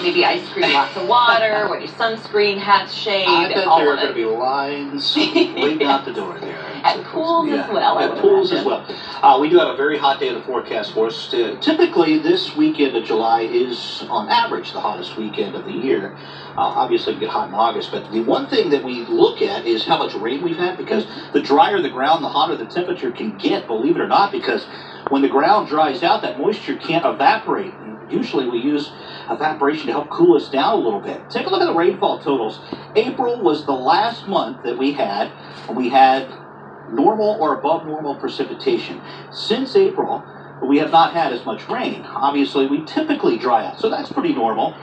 maybe ice cream, lots of water, what your sunscreen, hats, shade, I bet all there are of going to it. be lines waiting out the door there. At pools as well, I At would pools imagine. as well. We do have a very hot day in the forecast for us. Typically, this weekend of July is, on average, the hottest weekend of the year. Obviously, we get hot in August, but the one thing that we look at is how much rain we've had, because the drier the ground, the hotter the temperature can get, believe it or not, because when the ground dries out, that moisture can't evaporate. And usually we use evaporation to help cool us down a little bit. Take a look at the rainfall totals. April was the last month that we had normal or above normal precipitation. Since April, we have not had as much rain. Obviously, we typically dry out, so that's pretty normal.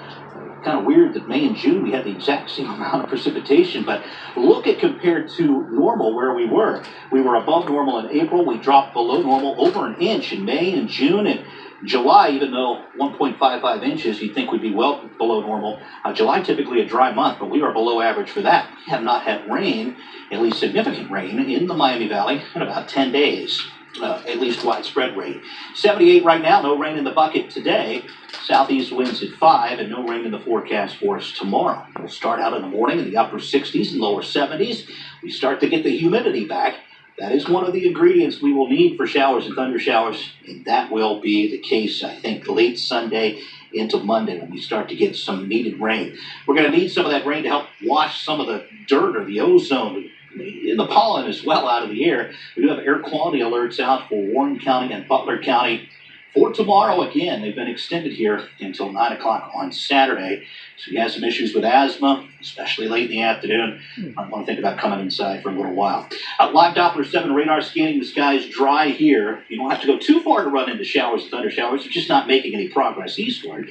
Kind of weird that May and June we had the exact same amount of precipitation, but look at compared to normal where we were. We were above normal in April. We dropped below normal over an inch in May and June, and July, even though 1.55 inches, you'd think we'd be well below normal. July typically a dry month, but we are below average for that. We have not had rain, at least significant rain, in the Miami Valley in about 10 days. At least widespread rain. 78 right now, no rain in the bucket today. Southeast winds at 5 and no rain in the forecast for us tomorrow. We'll start out in the morning in the upper 60s and lower 70s. We start to get the humidity back. That is one of the ingredients we will need for showers and thunder showers, and that will be the case, I think, late Sunday into Monday when we start to get some needed rain. We're going to need some of that rain to help wash some of the dirt or the ozone in the pollen as well out of the air. We do have air quality alerts out for Warren County and Butler County for tomorrow. Again, they've been extended here until 9 o'clock on Saturday. So if you have some issues with asthma, especially late in the afternoon, I want to think about coming inside for a little while. Live Doppler 7 radar scanning. The sky's dry here. You don't have to go too far to run into showers and thunder showers. They're just not making any progress eastward.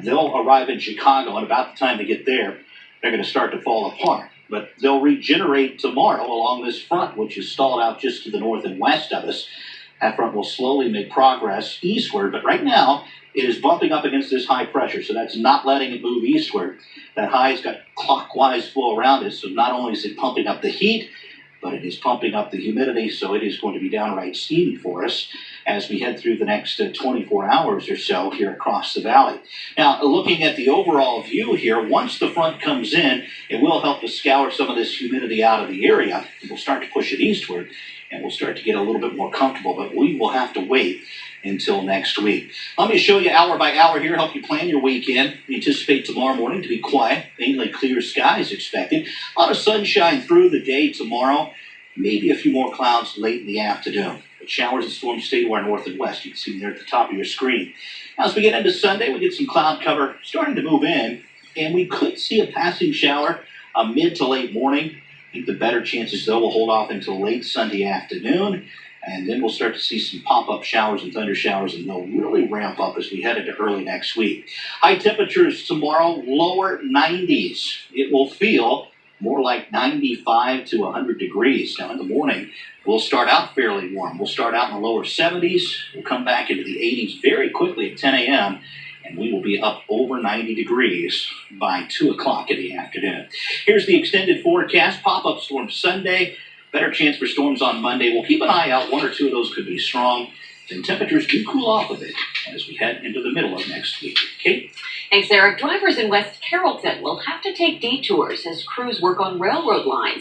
They'll arrive in Chicago, and about the time they get there, they're going to start to fall apart. But they'll regenerate tomorrow along this front, which is stalled out just to the north and west of us. That front will slowly make progress eastward, but right now it is bumping up against this high pressure, so that's not letting it move eastward. That high's got clockwise flow around it, so not only is it pumping up the heat, but it is pumping up the humidity, so it is going to be downright steamy for us as we head through the next 24 hours or so here across the valley. Now, looking at the overall view here, once the front comes in, it will help to scour some of this humidity out of the area. We'll start to push it eastward, and we'll start to get a little bit more comfortable, but we will have to wait until next week. Let me show you hour by hour here, help you plan your weekend. We anticipate tomorrow morning to be quiet, mainly clear skies expected. A lot of sunshine through the day tomorrow, maybe a few more clouds late in the afternoon. But showers and storms stay to our north and west. You can see them there at the top of your screen. Now, as we get into Sunday, we get some cloud cover starting to move in, and we could see a passing shower mid to late morning. I think the better chances, though, will hold off until late Sunday afternoon, and then we'll start to see some pop-up showers and thunder showers, and they'll really ramp up as we head into early next week. High temperatures tomorrow, lower 90s. It will feel more like 95 to 100 degrees. Now, in the morning, we'll start out fairly warm. We'll start out in the lower 70s. We'll come back into the 80s very quickly at 10 a.m., and we will be up over 90 degrees by 2 o'clock in the afternoon. Here's the extended forecast. Pop-up storm Sunday. Better chance for storms on Monday. We'll keep an eye out. One or two of those could be strong. Then temperatures do cool off a bit as we head into the middle of next week. Kate? Thanks, Eric. Drivers in West Carrollton will have to take detours as crews work on railroad lines.